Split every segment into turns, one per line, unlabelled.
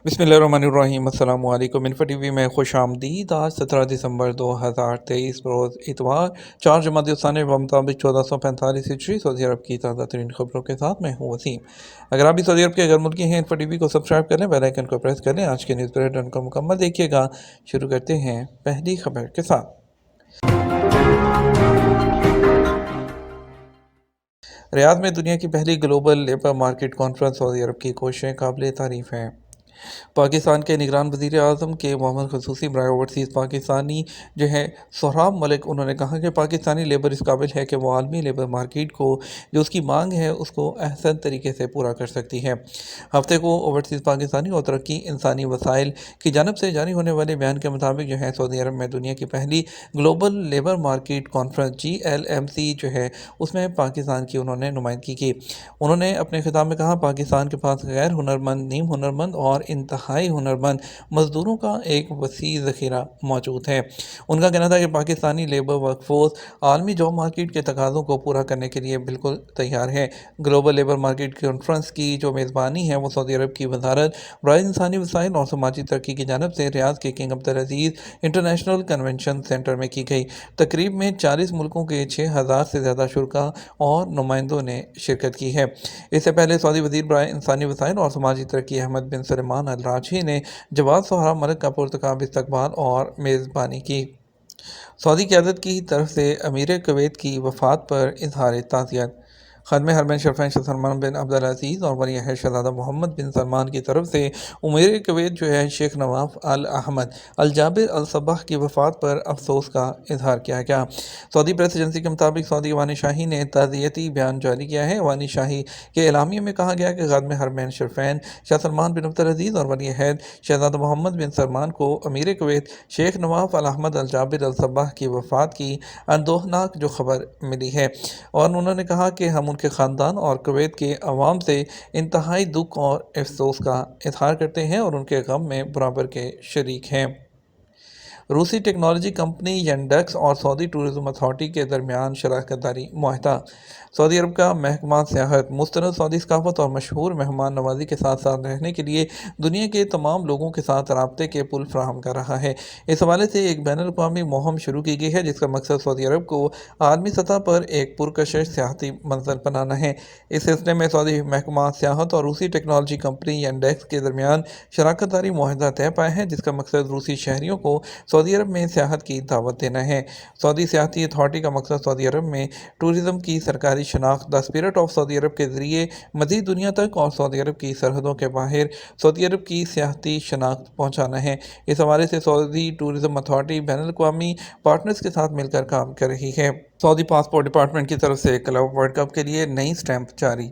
बिस्मिल्लाहिर्रहमानिर्रहीम। अस्सलामु अलैकुम। इन्फो टीवी में खुश आमदीद। आज 17 दिसंबर 2023 रोज़ इतवार 4 जमात उस्तानी मुताबिक 1445 हिजरी सऊदी अरब की ताज़ा तरीन खबरों के साथ मैं हूँ वसीम। अगर आप भी सऊदी अरब के अगर मुल्की हैं, इन्फो टीवी को सब्सक्राइब कर लें, बेल आइकन को प्रेस कर लें। आज के न्यूज़ बुलेटिन को मुकम्मल देखिएगा। शुरू करते हैं पहली खबर के साथ। रियाद में दुनिया की पहली global labour market conference. Saudi Arab की कोशिशें काबिल तारीफ़ हैं। पाकिस्तान के निगरान वज़ीर आज़म के मोहम्मद खसूसी बराए ओवरसीज़ पाकिस्तानी जो है सोहराब मलिक, उन्होंने कहा कि पाकिस्तानी लेबर इस काबिल है कि वो आलमी लेबर मार्केट को जो उसकी मांग है उसको अहसन तरीके से पूरा कर सकती है। हफ्ते को ओवरसीज़ पाकिस्तानी और तरक्की इंसानी वसाइल की जानब से जारी होने वाले बयान के मुताबिक जो है सऊदी अरब में दुनिया की पहली global labour market conference GLMC जो है उसमें पाकिस्तान की उन्होंने नुमाइंदगी की। उन्होंने अपने खिताब में कहा, पाकिस्तान के पास गैर हुनरमंद, नीम हुनरमंद और इंतहाई हुनरमंद मज़दूरों का एक वसी ज़ख़ीरा मौजूद है। उनका कहना था कि पाकिस्तानी लेबर वर्कफोर्स आलमी जॉब मार्केट के तकाज़ों को पूरा करने के लिए बिल्कुल तैयार है। ग्लोबल लेबर मार्केट कॉन्फ्रेंस की जो मेज़बानी है वो सऊदी अरब की वजारत बराए इंसानी वसाइल और समाजी तरक्की की जानब से रियाद के किंग अब्दुल अज़ीज़ इंटरनेशनल कन्वेंशन सेंटर में की गई। तकरीब में 40 मुल्कों के 6000 से ज़्यादा शुरा और नुमाइंदों ने शिरकत की है। इससे पहले सऊदी वज़ीर बराए इंसानी वसाइल और समाजी तरक्की अहमद बिन सलमान अल राजी ने जवाद सोहराब मलिक का पुरतकाब इस्तकबाल और मेज़बानी की। सऊदी क़यादत की तरफ से अमीर कुवैत की वफ़ात पर इज़हार ताज़ियत। ख़ादिम हरमैन शरीफ़ैन शाह सलमान बिन अब्दुल अज़ीज़ और वली अहद शहज़ादा मोहम्मद बिन सलमान की तरफ से अमीर कुवैत जो है शेख नवाफ अल अहमद अल जाबिर अल सबाह की वफ़ात पर अफसोस का इजहार किया गया। सऊदी प्रेस एजेंसी के मुताबिक सऊदी अवानी शाही ने ताज़ियती बयान जारी किया है। अवानी शाही के एलामिया में कहा गया कि ख़ादिम हरमैन शरीफ़ैन शाह सलमान बिन अब्दुल अज़ीज़ और वली अहद शहज़ादा मोहम्मद बिन सलमान को अमीर कुवैत शेख नवाफ अल अहमद अल जाबिर अल सबाह की वफ़ात की अंदोहनाक जो खबर मिली है, और उन्होंने कहा कि हम उनके ख़ानदान और कुवैत के अवाम से इंतहाई दुख और अफसोस का इज़हार करते हैं और उनके गम में बराबर के शरीक हैं। रूसी टेक्नोलॉजी कंपनी यंडेक्स और सऊदी टूरिज़्म अथॉरिटी के दरमियान शराकत दारी मुआहदा। सऊदी अरब का महकमा सियाहत मुस्तनद सऊदी सकाफत और मशहूर मेहमान नवाजी के साथ साथ रहने के लिए दुनिया के तमाम लोगों के साथ राब्ते के पुल फ्राहम कर रहा है। इस हवाले से एक बैनुल अक़वामी मुहिम शुरू की गई है जिसका मकसद सऊदी अरब को आलमी सतह पर एक पुरकशिश सियाहती मंजर बनाना है। इस सिलसिले में सऊदी महकमा सियाहत और रूसी टेक्नोलॉजी कंपनी यंडेक्स के दरमियान शराकत दारी मुआहदा तय पाया है, जिसका मकसद रूसी शहरियों को सऊदी अरब में सियाहत की दावत देना है। सऊदी सियाहती अथॉरिटी का मकसद सऊदी अरब में टूरिज़्म की सरकारी शनाख्त द स्पिरिट ऑफ सऊदी अरब के ज़रिए मज़ीद दुनिया तक और सऊदी अरब की सरहदों के बाहर सऊदी अरब की सियाहती शनाख्त पहुँचाना है। इस हवाले से सऊदी टूरिज़्म अथॉरिटी बैनुल अक़वामी पार्टनर्स के साथ मिलकर काम कर रही है। सऊदी पासपोर्ट डिपार्टमेंट की तरफ से क्लब वर्ल्ड कप के लिए नई स्टैंप जारी।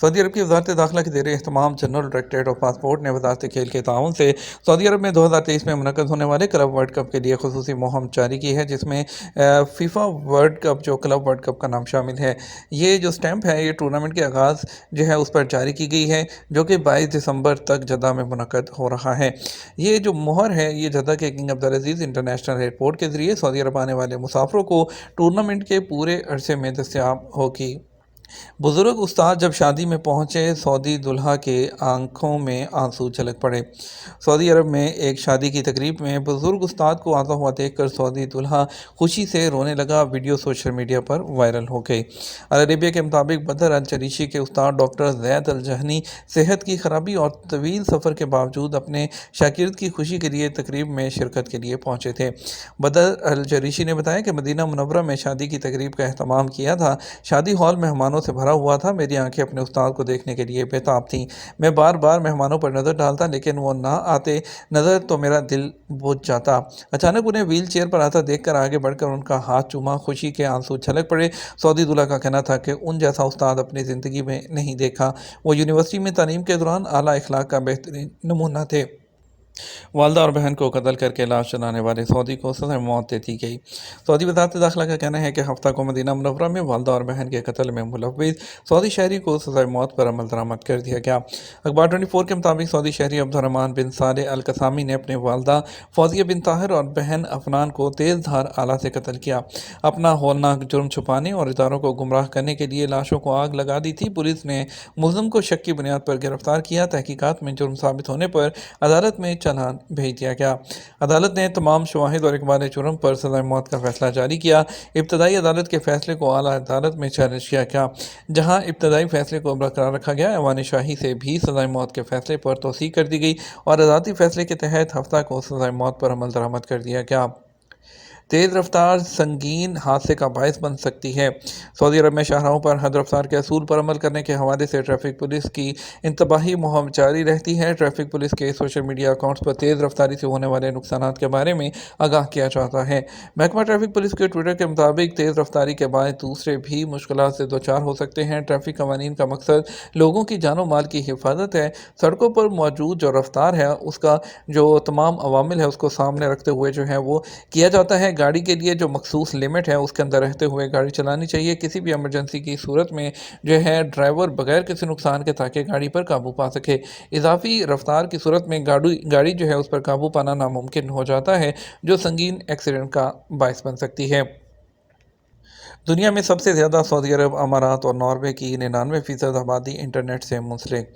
सऊदी अरब की वजारत दाखिला के ज़ेर एहतमाम जनरल डायरेक्टरेट ऑफ पासपोर्ट ने वजारत खेल के ताउन से सऊदी अरब में 2023 में मुनक़्क़द होने वाले क्लब वर्ल्ड कप के लिए खुसूसी मुहिम जारी की है, जिसमें फीफा वर्ल्ड कप जो क्लब वर्ल्ड कप का नाम शामिल है। ये जो स्टैंप है ये टूर्नामेंट के आगाज़ जो है उस पर जारी की गई है, जो कि 22 दिसंबर तक जद्दा में मुनक़्क़द हो रहा है। ये जो मोहर है ये जद्दा के किंग अब्दुल अज़ीज़ इंटरनेशनल एयरपोर्ट के ज़रिए सऊदी अरब आने वाले मुसाफिरों को टूर्नामेंट के पूरे अरसे में दस्तयाब होगी। बुजुर्ग उस्ताद जब शादी में पहुंचे, सऊदी दुल्हा के आंखों में आंसू झलक पड़े। सऊदी अरब में एक शादी की तकरीब में बुजुर्ग उस्ताद को आता हुआ देखकर सऊदी दुल्हा खुशी से रोने लगा। वीडियो सोशल मीडिया पर वायरल हो गई। अल अरेबिया के मुताबिक बदर अल चरीशी के उस्ताद डॉक्टर ज़ैद अल जहनी सेहत की खराबी और तवील सफ़र के बावजूद अपने शागिर्द की खुशी के लिए तकरीब में शिरकत के लिए पहुँचे थे। बदर अल चरीशी ने बताया कि मदीना मुनव्वरा में शादी की तकरीब का अहतमाम किया था। शादी हॉल मेहमानों से भरा हुआ था। मेरी आंखें अपने उस्ताद को देखने के लिए बेताब थीं। मैं बार बार मेहमानों पर नज़र डालता, लेकिन वो ना आते नज़र तो मेरा दिल बुझ जाता। अचानक उन्हें व्हील चेयर पर आता देखकर आगे बढ़कर उनका हाथ चूमा, खुशी के आंसू छलक पड़े। सऊदी दूल्हा का कहना था कि उन जैसा उस्ताद अपनी ज़िंदगी में नहीं देखा। वो यूनिवर्सिटी में तालीम के दौरान आला इखलाक का बेहतरीन नमूना थे। والدہ اور بہن کو قتل کر کے لاش چلانے والے سعودی کو سزائے موت دے دی گئی۔ سعودی وزارت داخلہ کا کہنا ہے کہ ہفتہ کو مدینہ منورہ میں والدہ اور بہن کے قتل میں ملوث سعودی شہری کو سزائے موت پر عمل درآمد کر دیا گیا۔ اخبار 24 کے مطابق سعودی شہری عبد الرحمان بن صالح القسامی نے اپنے والدہ فوزیہ بن طاہر اور بہن افنان کو تیز دھار آلہ سے قتل کیا۔ اپنا ہولناک جرم چھپانے اور اداروں کو گمراہ کرنے کے لیے لاشوں کو آگ لگا دی تھی۔ پولیس نے ملزم کو شک کی بنیاد پر گرفتار کیا۔ تحقیقات میں جرم ثابت ہونے پر عدالت میں چالان بھیج دیا گیا۔ عدالت نے تمام شواہد اور اقبال جرم پر سزائے موت کا فیصلہ جاری کیا۔ ابتدائی عدالت کے فیصلے کو اعلیٰ عدالت میں چیلنج کیا گیا، جہاں ابتدائی فیصلے کو برقرار رکھا گیا۔ ایوان شاہی سے بھی سزائے موت کے فیصلے پر توثیق کر دی گئی اور عدالتی فیصلے کے تحت ہفتہ کو سزائے موت پر عمل درآمد کر دیا گیا۔ تیز رفتار سنگین حادثے کا باعث بن سکتی ہے۔ سعودی عرب میں شاہراہوں پر حد رفتار کے اصول پر عمل کرنے کے حوالے سے ٹریفک پولیس کی انتباہی مہم جاری رہتی ہے۔ ٹریفک پولیس کے سوشل میڈیا اکاؤنٹس پر تیز رفتاری سے ہونے والے نقصانات کے بارے میں آگاہ کیا جاتا ہے۔ محکمہ ٹریفک پولیس کے ٹویٹر کے مطابق تیز رفتاری کے باعث دوسرے بھی مشکلات سے دوچار ہو سکتے ہیں۔ ٹریفک قوانین کا مقصد لوگوں کی جان و مال کی حفاظت ہے۔ سڑکوں پر موجود جو رفتار ہے اس کا جو تمام عوامل ہے اس کو سامنے رکھتے ہوئے جو ہے وہ کیا جاتا ہے۔ گاڑی کے لیے جو مخصوص لمٹ ہے اس کے اندر رہتے ہوئے گاڑی چلانی چاہیے۔ کسی بھی ایمرجنسی کی صورت میں جو ہے ڈرائیور بغیر کسی نقصان کے تاکہ گاڑی پر قابو پا سکے۔ اضافی رفتار کی صورت میں گاڑی جو ہے اس پر قابو پانا ناممکن ہو جاتا ہے، جو سنگین ایکسیڈنٹ کا باعث بن سکتی ہے۔ دنیا میں سب سے زیادہ سعودی عرب، امارات اور ناروے کی 99% آبادی انٹرنیٹ سے منسلک۔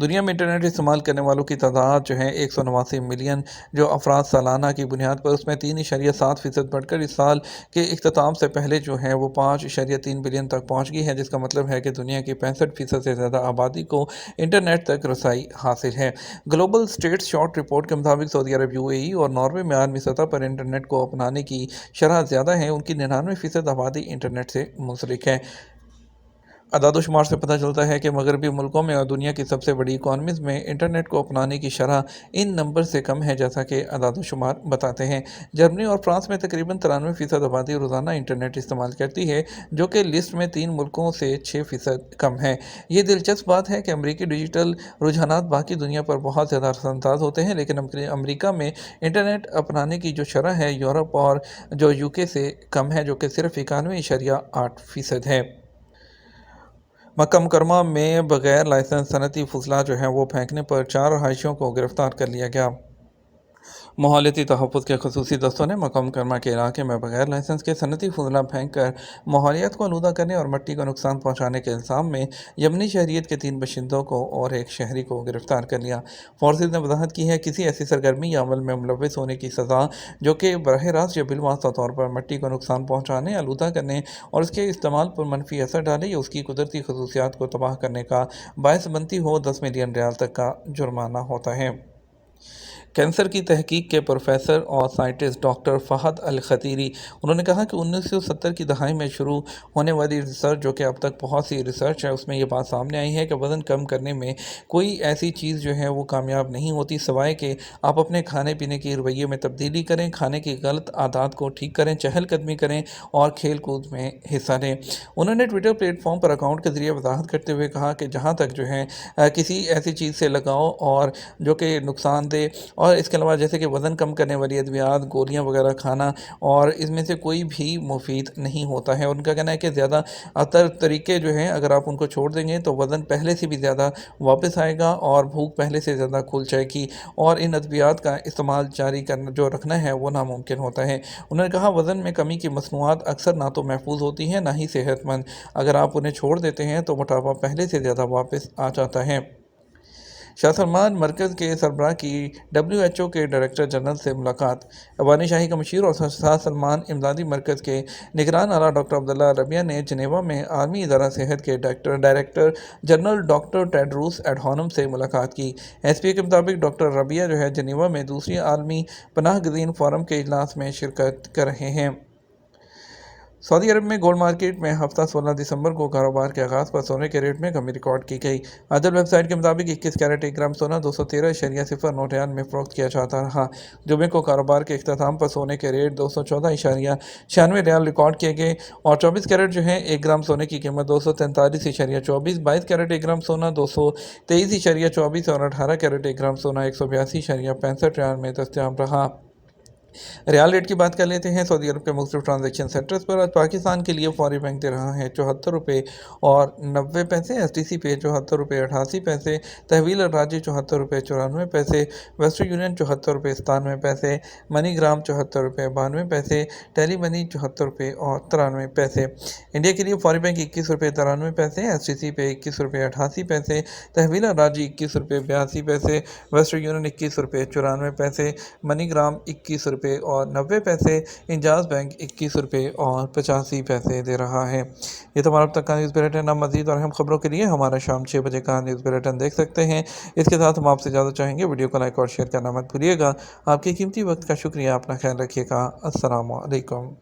دنیا میں انٹرنیٹ استعمال کرنے والوں کی تعداد جو ہے 189 ملین جو افراد سالانہ کی بنیاد پر، اس میں 3.7% بڑھ کر اس سال کے اختتام سے پہلے جو ہے وہ 5.3 بلین تک پہنچ گئی ہے، جس کا مطلب ہے کہ دنیا کی 65% سے زیادہ آبادی کو انٹرنیٹ تک رسائی حاصل ہے۔ گلوبل اسٹیٹس شارٹ رپورٹ کے مطابق سعودی عرب، UAE اور ناروے میں عالمی سطح پر انٹرنیٹ کو اپنانے کی شرح زیادہ ہے۔ ان کی 99% آبادی انٹرنیٹ سے منسلک ہے۔ اعداد و شمار سے پتہ چلتا ہے کہ مغربی ملکوں میں اور دنیا کی سب سے بڑی اکانومیز میں انٹرنیٹ کو اپنانے کی شرح ان نمبر سے کم ہے، جیسا کہ اعداد و شمار بتاتے ہیں۔ جرمنی اور فرانس میں تقریباً 93% آبادی روزانہ انٹرنیٹ استعمال کرتی ہے، جو کہ لسٹ میں 3 ملکوں سے 6% کم ہے۔ یہ دلچسپ بات ہے کہ امریکی ڈیجیٹل رجحانات باقی دنیا پر بہت زیادہ اثر انداز ہوتے ہیں، لیکن امریکہ میں انٹرنیٹ اپنانے کی جو شرح ہے یورپ اور جو UK سے کم ہے، جو کہ صرف 91.8% ہے۔ مکہ مکرمہ میں بغیر لائسنس صنعتی فضلہ جو ہے وہ پھینکنے پر 4 رہائشیوں کو گرفتار کر لیا گیا۔ ماحولیاتی تحفظ کے خصوصی دستوں نے مکہ مکرمہ کے علاقے میں بغیر لائسنس کے صنعتی فضلہ پھینک کر ماحولیات کو آلودہ کرنے اور مٹی کو نقصان پہنچانے کے الزام میں یمنی شہریت کے 3 باشندوں کو اور ایک شہری کو گرفتار کر لیا۔ فورسز نے وضاحت کی ہے، کسی ایسی سرگرمی یا عمل میں ملوث ہونے کی سزا جو کہ براہ راست یا بالواسطہ طور پر مٹی کو نقصان پہنچانے، آلودہ کرنے اور اس کے استعمال پر منفی اثر ڈالے یا اس کی قدرتی خصوصیات کو تباہ کرنے کا باعث بنتی ہو، 10 ملین ریال تک کا جرمانہ ہوتا ہے۔ کینسر کی تحقیق کے پروفیسر اور سائنٹسٹ ڈاکٹر فہد الخطیری، انہوں نے کہا کہ 1970 کی دہائی میں شروع ہونے والی ریسرچ، جو کہ اب تک بہت سی ریسرچ ہے، اس میں یہ بات سامنے آئی ہے کہ وزن کم کرنے میں کوئی ایسی چیز جو ہے وہ کامیاب نہیں ہوتی سوائے کہ آپ اپنے کھانے پینے کے رویے میں تبدیلی کریں، کھانے کی غلط عادات کو ٹھیک کریں، چہل قدمی کریں اور کھیل کود میں حصہ لیں۔ انہوں نے ٹویٹر پلیٹ فارم پر اکاؤنٹ کے ذریعے وضاحت کرتے ہوئے کہا کہ جہاں تک جو ہے کسی ایسی چیز سے لگاؤ اور جو کہ نقصان دہ اور اس کے علاوہ جیسے کہ وزن کم کرنے والی ادویات، گولیاں وغیرہ کھانا، اور اس میں سے کوئی بھی مفید نہیں ہوتا ہے۔ ان کا کہنا ہے کہ زیادہ تر طریقے جو ہیں اگر آپ ان کو چھوڑ دیں گے تو وزن پہلے سے بھی زیادہ واپس آئے گا اور بھوک پہلے سے زیادہ کھل جائے گی اور ان ادویات کا استعمال جاری کرنا جو رکھنا ہے وہ ناممکن ہوتا ہے۔ انہوں نے کہا وزن میں کمی کی مصنوعات اکثر نہ تو محفوظ ہوتی ہیں نہ ہی صحت مند، اگر آپ انہیں چھوڑ دیتے ہیں تو موٹاپا پہلے سے زیادہ واپس آ جاتا ہے۔ شاہ سلمان مرکز کے سربراہ کی WHO کے ڈائریکٹر جنرل سے ملاقات۔ ایوان شاہی کا مشیر اور شاہ سلمان امدادی مرکز کے نگران اعلیٰ ڈاکٹر عبداللہ ربیہ نے جنیوا میں عالمی ادارہ صحت کے ڈائریکٹر جنرل ڈاکٹر ٹیڈروس ایڈھانم سے ملاقات کی۔ SPA کے مطابق ڈاکٹر ربیہ جو ہے جنیوا میں دوسری عالمی پناہ گزین فورم کے اجلاس میں شرکت کر رہے ہیں۔ सऊदी अरब में गोल्ड मार्केट में हफ्ता 16 दिसंबर को कारोबार के आगाज़ पर सोने के रेट में कमी रिकॉर्ड की गई। अदल वेबसाइट के मुताबिक 21 कैरेट 1 ग्राम सोना 213.09 में फरोख्त किया जाता रहा। जुमे को कारोबार के इख्तिताम पर सोने के रेट 214.96 रियाल रिकॉर्ड किए गए और 24 कैरेट जो है 1 ग्राम सोने की कीमत 243.24, 22 कैरेट 1 ग्राम सोना 223.24 और 18 कैरेट 1 ग्राम सोना 182.65 रियाल में दस्तयाब रहा। रियाल रेट की बात कर लेते हैं। सऊदी अरब के मुख्तलिफ ट्रांजेक्शन सेंटर्स पर आज पाकिस्तान के लिए फौरी बैंक दे रहा है 74 रुपये और 90 पैसे, STC पे 74 रुपये 88 पैसे, तहवील राजी 74 रुपये 94 पैसे, वेस्टर्न यूनियन 74 रुपये 97 पैसे, मनी ग्राम 74 रुपये 92 पैसे, टेली मनी 74 रुपये और 93 पैसे। इंडिया के लिए फौरी बैंक 21 रुपये 93 पैसे, STC पे 21 रुपये 88 पैसे, तहवील राजी 21 रुपये 82 पैसे, वेस्टर्न यूनियन 21 रुपये 94 पैसे, मनी ग्राम 21 रुपये और 90 पैसे, इंजाज बैंक 21 रुपये और 85 पैसे दे रहा है। ये तो हमारा अब तक का न्यूज़ बुलेटिन। अब मज़ीद और अहम खबरों के लिए हमारा शाम 6 बजे का न्यूज़ बुलेटिन देख सकते हैं। इसके साथ हम आपसे ज़्यादा चाहेंगे वीडियो को लाइक और शेयर करना मत भूलिएगा। आपके कीमती वक्त का शुक्रिया। अपना ख्याल रखिएगा। अस्सलाम वालेकुम।